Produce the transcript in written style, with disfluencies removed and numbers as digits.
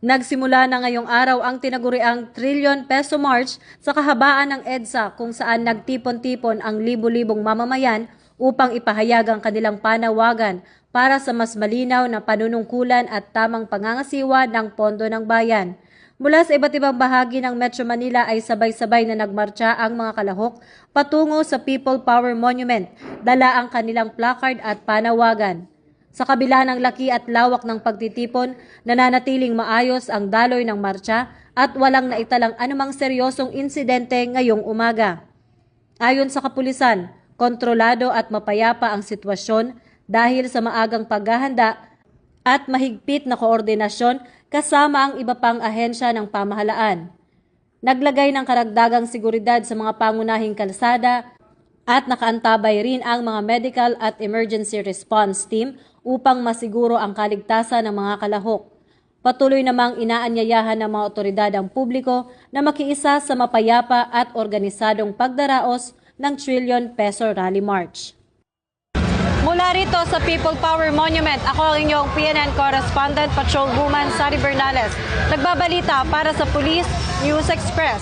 Nagsimula na ngayong araw ang tinaguriang Trillion Peso March sa kahabaan ng EDSA kung saan nagtipon-tipon ang libu-libong mamamayan upang ipahayag ang kanilang panawagan para sa mas malinaw na panunungkulan at tamang pangangasiwa ng pondo ng bayan. Mula sa iba't ibang bahagi ng Metro Manila ay sabay-sabay na nagmarcha ang mga kalahok patungo sa People Power Monument, dala ang kanilang placard at panawagan. Sa kabila ng laki at lawak ng pagtitipon, nananatiling maayos ang daloy ng marcha at walang naitalang anumang seryosong insidente ngayong umaga. Ayon sa kapulisan, kontrolado at mapayapa ang sitwasyon dahil sa maagang paghahanda at mahigpit na koordinasyon kasama ang iba pang ahensya ng pamahalaan. Naglagay ng karagdagang seguridad sa mga pangunahing kalsada at nakaantabay rin ang mga medical at emergency response team upang masiguro ang kaligtasan ng mga kalahok. Patuloy namang inaanyayahan ng mga otoridad ang publiko na makiisa sa mapayapa at organisadong pagdaraos ng Trillion Peso Rally March. Mula rito sa People Power Monument, ako ang inyong PNN correspondent, Patrol Woman Sari Bernales. Nagbabalita para sa Police News Express.